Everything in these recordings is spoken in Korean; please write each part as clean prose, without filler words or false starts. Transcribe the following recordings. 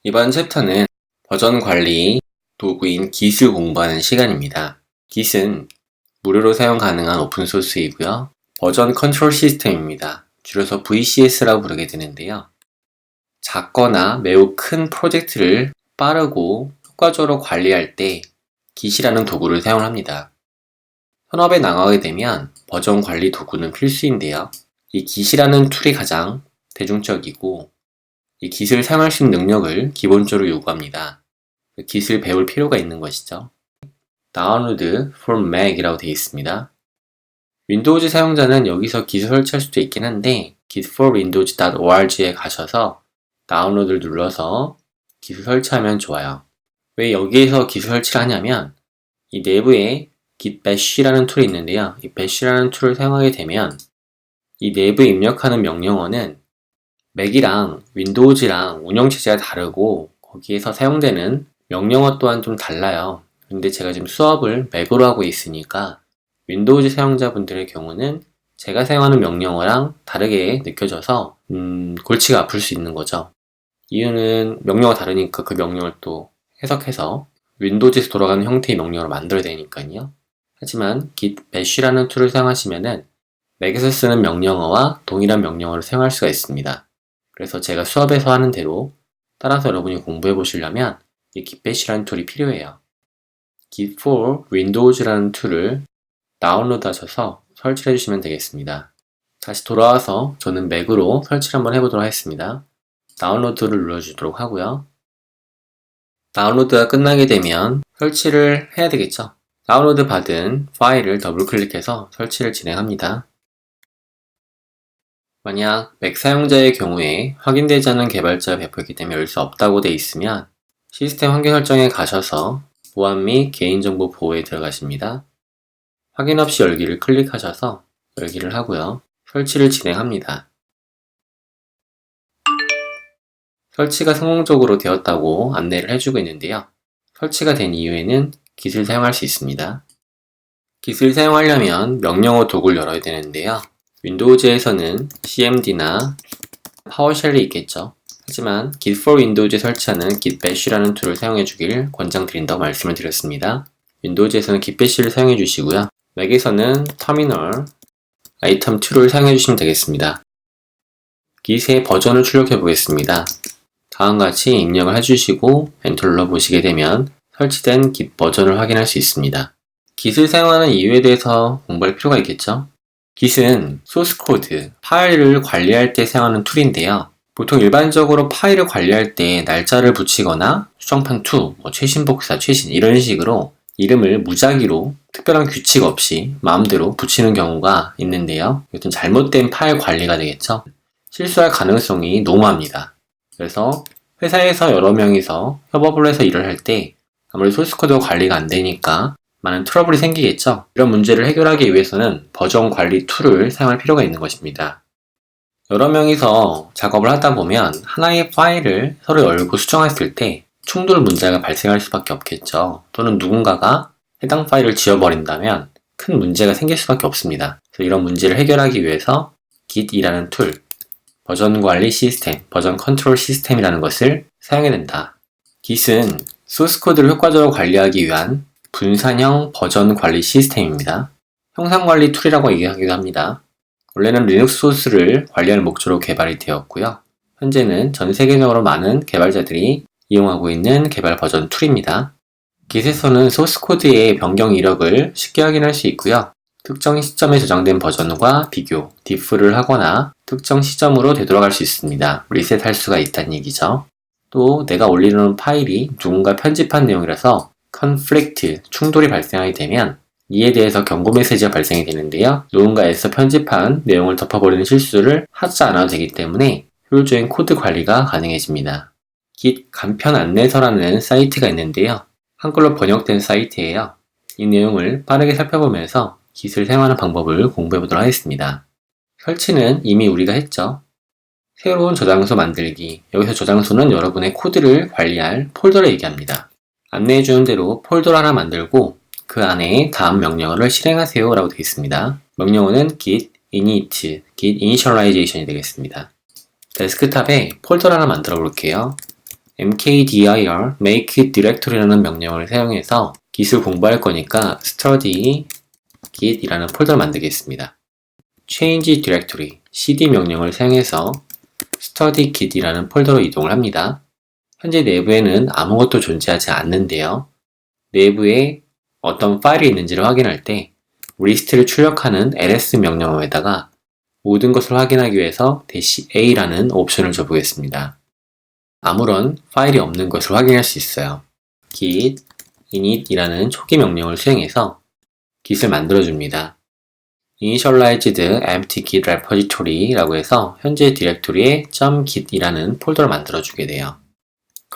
이번 챕터는 버전 관리 도구인 Git을 공부하는 시간입니다. Git은 무료로 사용 가능한 오픈소스이고요. 버전 컨트롤 시스템입니다. 줄여서 VCS라고 부르게 되는데요. 작거나 매우 큰 프로젝트를 빠르고 효과적으로 관리할 때 Git이라는 도구를 사용합니다. 현업에 나가게 되면 버전 관리 도구는 필수인데요. 이 Git이라는 툴이 가장 대중적이고 이 Git을 사용할 수 있는 능력을 기본적으로 요구합니다. Git을 배울 필요가 있는 것이죠. Download for Mac 이라고 되어 있습니다. 윈도우즈 사용자는 여기서 Git을 설치할 수도 있긴 한데 gitforwindows.org에 가셔서 다운로드를 눌러서 Git을 설치하면 좋아요. 왜 여기에서 Git을 설치를 하냐면 이 내부에 git bash라는 툴이 있는데요. 이 bash라는 툴을 사용하게 되면 이 내부에 입력하는 명령어는 맥이랑 윈도우즈랑 운영체제가 다르고 거기에서 사용되는 명령어 또한 좀 달라요. 근데 제가 지금 수업을 맥으로 하고 있으니까 윈도우즈 사용자분들의 경우는 제가 사용하는 명령어랑 다르게 느껴져서 골치가 아플 수 있는 거죠. 이유는 명령어가 다르니까 그 명령을 또 해석해서 윈도우즈에서 돌아가는 형태의 명령어를 만들어야 되니까요. 하지만 git bash라는 툴을 사용하시면은 맥에서 쓰는 명령어와 동일한 명령어를 사용할 수가 있습니다. 그래서 제가 수업에서 하는 대로 따라서 여러분이 공부해 보시려면 이 git bash라는 툴이 필요해요. git for windows라는 툴을 다운로드 하셔서 설치를 해주시면 되겠습니다. 다시 돌아와서 저는 맥으로 설치를 한번 해보도록 하겠습니다. 다운로드를 눌러주도록 하고요. 다운로드가 끝나게 되면 설치를 해야 되겠죠. 다운로드 받은 파일을 더블 클릭해서 설치를 진행합니다. 만약 맥 사용자의 경우에 확인되지 않은 개발자 배포이기 때문에 열 수 없다고 되어 있으면 시스템 환경 설정에 가셔서 보안 및 개인정보 보호에 들어가십니다. 확인 없이 열기를 클릭하셔서 열기를 하고요. 설치를 진행합니다. 설치가 성공적으로 되었다고 안내를 해주고 있는데요. 설치가 된 이후에는 Git을 사용할 수 있습니다. Git을 사용하려면 명령어 도구를 열어야 되는데요. 윈도우즈에서는 cmd나 파워쉘이 있겠죠. 하지만 Git for Windows에 설치하는 git bash라는 툴을 사용해 주길 권장드린다고 말씀을 드렸습니다. 윈도우즈에서는 git bash를 사용해 주시고요. 맥에서는 터미널 item 2를 사용해 주시면 되겠습니다. Git의 버전을 출력해 보겠습니다. 다음과 같이 입력을 해주시고 엔터 눌러 보시게 되면 설치된 Git 버전을 확인할 수 있습니다. Git을 사용하는 이유에 대해서 공부할 필요가 있겠죠? Git은 소스 코드, 파일을 관리할 때 사용하는 툴인데요. 보통 일반적으로 파일을 관리할 때 날짜를 붙이거나 수정판 2, 최신 복사, 최신 이런 식으로 이름을 무작위로 특별한 규칙 없이 마음대로 붙이는 경우가 있는데요. 이것은 잘못된 파일 관리가 되겠죠. 실수할 가능성이 농후합니다. 그래서 회사에서 여러 명이서 협업을 해서 일을 할 때 아무래도 소스코드가 관리가 안 되니까 많은 트러블이 생기겠죠. 이런 문제를 해결하기 위해서는 버전 관리 툴을 사용할 필요가 있는 것입니다. 여러 명이서 작업을 하다 보면 하나의 파일을 서로 열고 수정했을 때 충돌 문제가 발생할 수밖에 없겠죠. 또는 누군가가 해당 파일을 지워버린다면 큰 문제가 생길 수밖에 없습니다. 그래서 이런 문제를 해결하기 위해서 Git이라는 툴, 버전 관리 시스템, 버전 컨트롤 시스템이라는 것을 사용해야 된다. Git은 소스 코드를 효과적으로 관리하기 위한 분산형 버전 관리 시스템입니다. 형상 관리 툴이라고 얘기하기도 합니다. 원래는 리눅스 소스를 관리하는 목적으로 개발이 되었고요. 현재는 전 세계적으로 많은 개발자들이 이용하고 있는 개발 버전 툴입니다. Git에서는 소스 코드의 변경 이력을 쉽게 확인할 수 있고요. 특정 시점에 저장된 버전과 비교, diff를 하거나 특정 시점으로 되돌아갈 수 있습니다. 리셋할 수가 있다는 얘기죠. 또 내가 올리는 파일이 누군가 편집한 내용이라서 conflict, 충돌이 발생하게 되면 이에 대해서 경고 메시지가 발생이 되는데요. 누군가에서 편집한 내용을 덮어버리는 실수를 하지 않아도 되기 때문에 효율적인 코드 관리가 가능해집니다. Git 간편 안내서라는 사이트가 있는데요. 한글로 번역된 사이트예요. 이 내용을 빠르게 살펴보면서 Git을 사용하는 방법을 공부해 보도록 하겠습니다. 설치는 이미 우리가 했죠. 새로운 저장소 만들기. 여기서 저장소는 여러분의 코드를 관리할 폴더를 얘기합니다. 안내해 주는 대로 폴더를 하나 만들고 그 안에 다음 명령어를 실행하세요 라고 되어 있습니다. 명령어는 git init, git initialization이 되겠습니다. 데스크탑에 폴더를 하나 만들어 볼게요. mkdir make directory라는 명령을 사용해서 git을 공부할 거니까 study git이라는 폴더를 만들겠습니다. change directory cd 명령을 사용해서 study git이라는 폴더로 이동을 합니다. 현재 내부에는 아무것도 존재하지 않는데요. 내부에 어떤 파일이 있는지를 확인할 때 리스트를 출력하는 ls 명령어에다가 모든 것을 확인하기 위해서 -a라는 옵션을 줘보겠습니다. 아무런 파일이 없는 것을 확인할 수 있어요. git init이라는 초기 명령을 수행해서 git을 만들어줍니다. initialized empty git repository라고 해서 현재 디렉토리에 .git이라는 폴더를 만들어주게 돼요.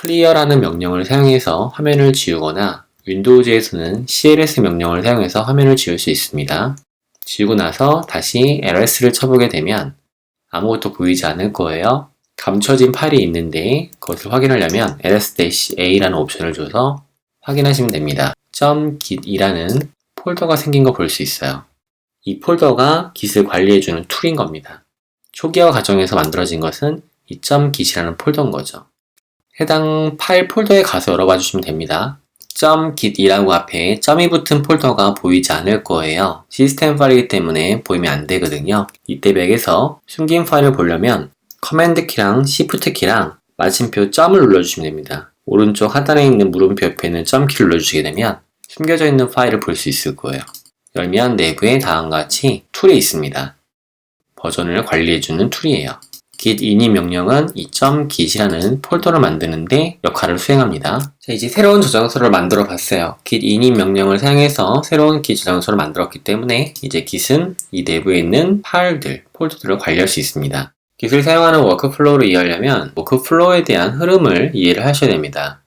clear라는 명령을 사용해서 화면을 지우거나 윈도우즈에서는 cls 명령을 사용해서 화면을 지울 수 있습니다. 지우고 나서 다시 ls를 쳐보게 되면 아무것도 보이지 않을 거예요. 감춰진 파일이 있는데 그것을 확인하려면 ls-a라는 옵션을 줘서 확인하시면 됩니다. .git이라는 폴더가 생긴 거 볼 수 있어요. 이 폴더가 git을 관리해주는 툴인 겁니다. 초기화 과정에서 만들어진 것은 이 .git이라는 폴더인 거죠. 해당 파일 폴더에 가서 열어봐 주시면 됩니다. .git이라고 앞에 점이 붙은 폴더가 보이지 않을 거예요. 시스템 파일이기 때문에 보이면 안 되거든요. 이때 맥에서 숨긴 파일을 보려면 커맨드 키랑 시프트 키랑 마침표 점을 눌러주시면 됩니다. 오른쪽 하단에 있는 물음표 옆에 있는 점 키를 눌러주시게 되면 숨겨져 있는 파일을 볼 수 있을 거예요. 열면 내부에 다음과 같이 툴이 있습니다. 버전을 관리해주는 툴이에요. git init 명령은 이 .git이라는 폴더를 만드는데 역할을 수행합니다. 자, 이제 새로운 저장소를 만들어 봤어요. git init 명령을 사용해서 새로운 git 저장소를 만들었기 때문에 이제 git은 이 내부에 있는 파일들, 폴더들을 관리할 수 있습니다. git을 사용하는 워크플로우를 이해하려면 워크플로우에 대한 흐름을 이해를 하셔야 됩니다.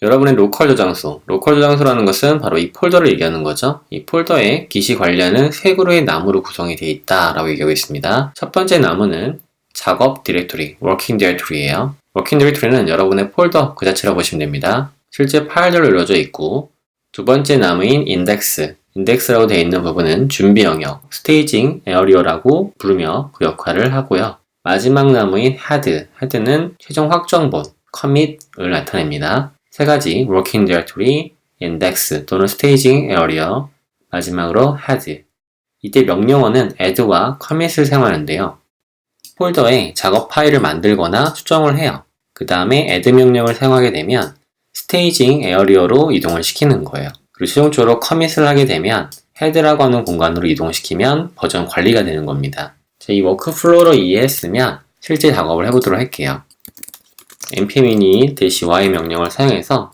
여러분의 로컬 저장소라는 것은 바로 이 폴더를 얘기하는 거죠. 이 폴더에 git이 관리하는 세 그루의 나무로 구성이 되어 있다라고 얘기하고 있습니다. 첫 번째 나무는 작업 디렉토리, 워킹 디렉토리예요. 워킹 디렉토리는 여러분의 폴더 그 자체라고 보시면 됩니다. 실제 파일들로 이루어져 있고, 두 번째 나무인 인덱스라고 되어 있는 부분은 준비 영역, 스테이징 에어리어라고 부르며 그 역할을 하고요. 마지막 나무인 헤드는 최종 확정본, 커밋을 나타냅니다. 세 가지 워킹 디렉토리, 인덱스 또는 스테이징 에어리어, 마지막으로 헤드. 이때 명령어는 add와 commit을 사용하는데요. 폴더에 작업 파일을 만들거나 수정을 해요. 그 다음에 add 명령을 사용하게 되면 스테이징 에어리어로 이동을 시키는 거예요. 그리고 최종적으로 commit을 하게 되면 head라고 하는 공간으로 이동시키면 버전 관리가 되는 겁니다. 자, 이 워크플로우로 이해했으면 실제 작업을 해보도록 할게요. npm-y 명령을 사용해서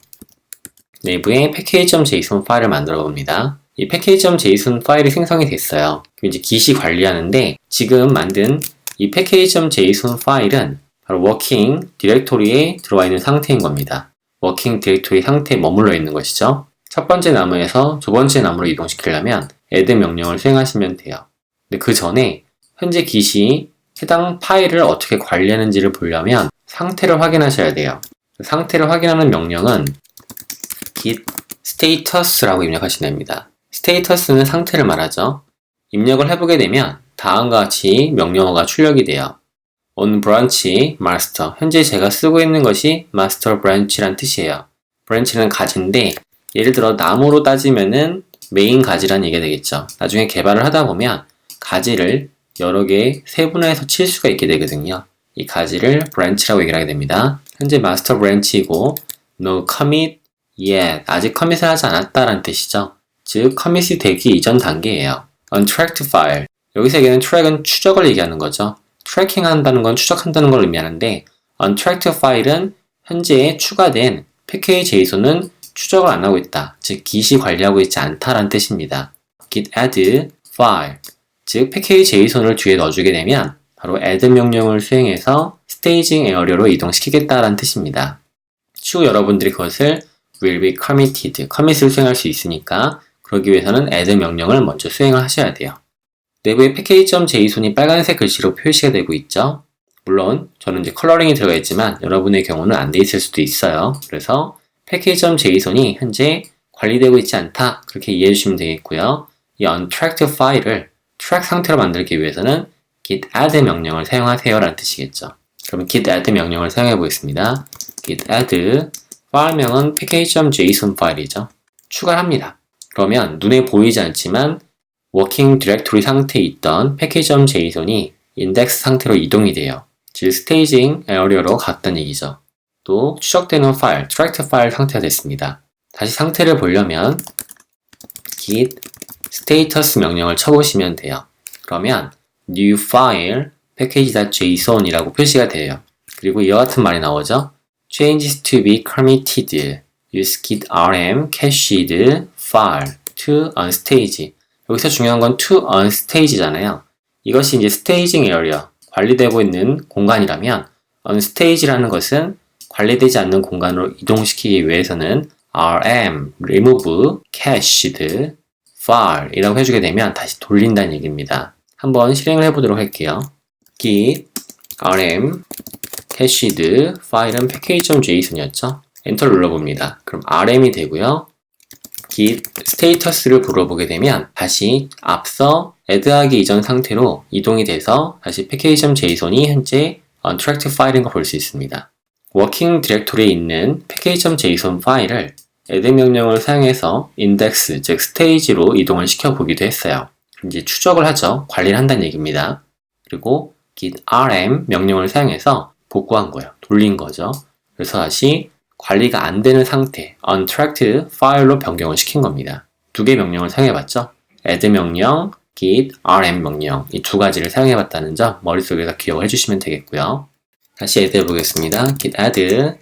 내부에 package.json 파일을 만들어 봅니다. 이 package.json 파일이 생성이 됐어요. 그럼 이제 git이 관리하는데 지금 만든 이 package.json 파일은 바로 워킹 디렉토리에 들어와 있는 상태인 겁니다. 워킹 디렉토리 상태에 머물러 있는 것이죠. 첫 번째 나무에서 두 번째 나무로 이동시키려면 add 명령을 수행하시면 돼요. 근데 그 전에 현재 git이 해당 파일을 어떻게 관리하는지를 보려면 상태를 확인하셔야 돼요. 상태를 확인하는 명령은 git status라고 입력하시면 됩니다. status는 상태를 말하죠. 입력을 해보게 되면 다음과 같이 명령어가 출력이 돼요. on branch master. 현재 제가 쓰고 있는 것이 master branch란 뜻이에요. branch는 가지인데 예를 들어 나무로 따지면은 메인 가지란 얘기가 되겠죠. 나중에 개발을 하다 보면 가지를 여러 개 세분화해서 칠 수가 있게 되거든요. 이 가지를 branch라고 얘기를 하게 됩니다. 현재 master branch이고 no commit yet. 아직 커밋을 하지 않았다라는 뜻이죠. 즉 커밋이 되기 이전 단계예요. untracked file. 여기서 얘기하는 track은 추적을 얘기하는 거죠. 트래킹 한다는 건 추적한다는 걸 의미하는데 untracked file은 현재 추가된 패키지 JSON은 추적을 안 하고 있다. 즉 git이 관리하고 있지 않다라는 뜻입니다. git add file. 즉 패키지 JSON을 뒤에 넣어주게 되면 바로 add 명령을 수행해서 staging 에어리어로 이동시키겠다라는 뜻입니다. 추후 여러분들이 그것을 will be committed, commit을 수행할 수 있으니까 그러기 위해서는 add 명령을 먼저 수행을 하셔야 돼요. 내부에 package.json이 빨간색 글씨로 표시가 되고 있죠. 물론 저는 이제 컬러링이 들어가 있지만 여러분의 경우는 안 돼 있을 수도 있어요. 그래서 package.json이 현재 관리되고 있지 않다 그렇게 이해해 주시면 되겠고요. 이 untracked 파일을 트랙 상태로 만들기 위해서는 git add 명령을 사용하세요 라는 뜻이겠죠. 그러면 git add 명령을 사용해 보겠습니다. git add 파일명은 package.json 파일이죠. 추가를 합니다. 그러면 눈에 보이지 않지만 워킹 디렉토리 상태에 있던 package.json이 인덱스 상태로 이동이 돼요. 즉 스테이징 에어리어로 갔다는 얘기죠. 또 추적되는 파일, 트랙트 파일 상태가 됐습니다. 다시 상태를 보려면 git status 명령을 쳐보시면 돼요. 그러면 new file package.json 이라고 표시가 돼요. 그리고 이와 같은 말이 나오죠. changes to be committed use git rm cached file to unstage. 여기서 중요한 건 to unstage잖아요. 이것이 이제 staging area, 관리되고 있는 공간이라면 unstage라는 것은 관리되지 않는 공간으로 이동시키기 위해서는 rm, remove, cached, file 이라고 해주게 되면 다시 돌린다는 얘기입니다. 한번 실행을 해보도록 할게요. git rm cached 파일은 package.json이었죠. 엔터를 눌러봅니다. 그럼 rm이 되고요. git status를 불러보게 되면 다시 앞서 add하기 이전 상태로 이동이 돼서 다시 package.json이 현재 untracked 파일인 걸 볼 수 있습니다. 워킹 디렉토리에 있는 package.json 파일을 add 명령을 사용해서 index, 즉 스테이지로 이동을 시켜보기도 했어요. 이제 추적을 하죠. 관리를 한다는 얘기입니다. 그리고 git rm 명령을 사용해서 복구한 거예요. 돌린 거죠. 그래서 다시 관리가 안 되는 상태, untracked 파일로 변경을 시킨 겁니다. 두 개의 명령을 사용해봤죠. add 명령, git rm 명령 이 두 가지를 사용해봤다는 점 머릿속에서 기억을 해주시면 되겠고요. 다시 add 해보겠습니다. git add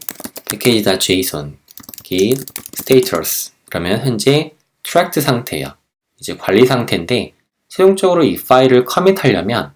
package.json git status 그러면 현재 tracked 상태예요. 이제 관리 상태인데 최종적으로 이 파일을 커밋하려면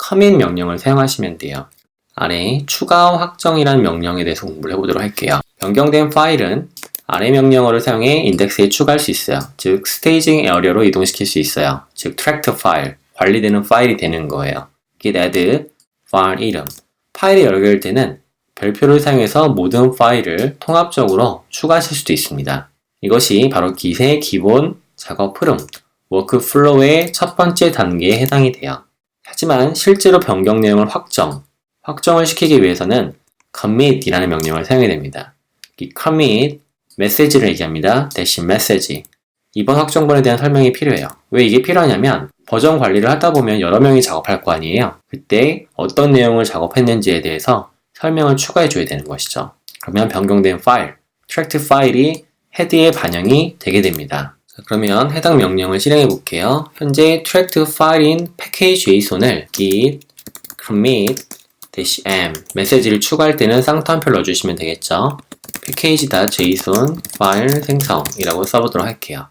commit 명령을 사용하시면 돼요. 아래 추가 확정이라는 명령에 대해서 공부를 해보도록 할게요. 변경된 파일은 아래 명령어를 사용해 인덱스에 추가할 수 있어요. 즉 스테이징 에어리어로 이동시킬 수 있어요. 즉 트랙트 파일, 관리되는 파일이 되는 거예요. git add 파일 이름 파일이 열릴 때는 별표를 사용해서 모든 파일을 통합적으로 추가하실 수도 있습니다. 이것이 바로 git의 기본 작업 흐름, 워크플로우의 첫 번째 단계에 해당이 돼요. 하지만 실제로 변경 내용을 확정을 시키기 위해서는 commit이라는 명령을 사용해야 됩니다. 이 commit 메시지를 얘기합니다. 대신 메시지. 이번 확정본에 대한 설명이 필요해요. 왜 이게 필요하냐면 버전 관리를 하다 보면 여러 명이 작업할 거 아니에요. 그때 어떤 내용을 작업했는지에 대해서 설명을 추가해 줘야 되는 것이죠. 그러면 변경된 파일, tracked 파일이 헤드에 반영이 되게 됩니다. 자, 그러면 해당 명령을 실행해 볼게요. 현재 tracked 파일인 package.json을 git commit -m 메시지를 추가할 때는 쌍따옴표 넣어주시면 되겠죠. package.json 파일 생성이라고 써보도록 할게요.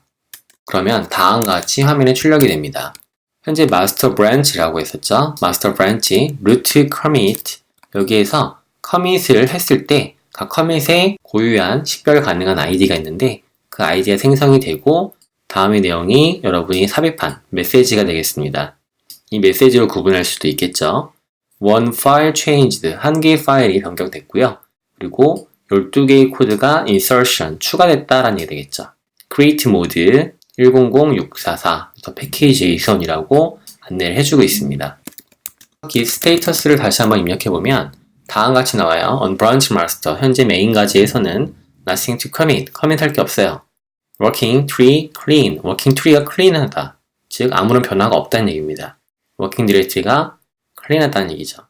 그러면 다음과 같이 화면에 출력이 됩니다. 현재 master branch라고 했었죠. master branch, root commit 여기에서 commit을 했을 때 각 커밋에 고유한 식별 가능한 아이디가 있는데 그 아이디가 생성이 되고 다음의 내용이 여러분이 삽입한 메시지가 되겠습니다. 이 메시지로 구분할 수도 있겠죠. one file changed, 한 개의 파일이 변경됐고요. 그리고 12개의 코드가 insertion, 추가됐다라는 얘기 되겠죠. create mode 100644, package.json이라고 안내를 해주고 있습니다. git status를 다시 한번 입력해보면 다음과 같이 나와요. on branch master, 현재 메인 가지에서는 nothing to commit, commit 게 없어요. working tree clean, working tree가 clean하다, 즉 아무런 변화가 없다는 얘기입니다. working directory가 clean하다는 얘기죠.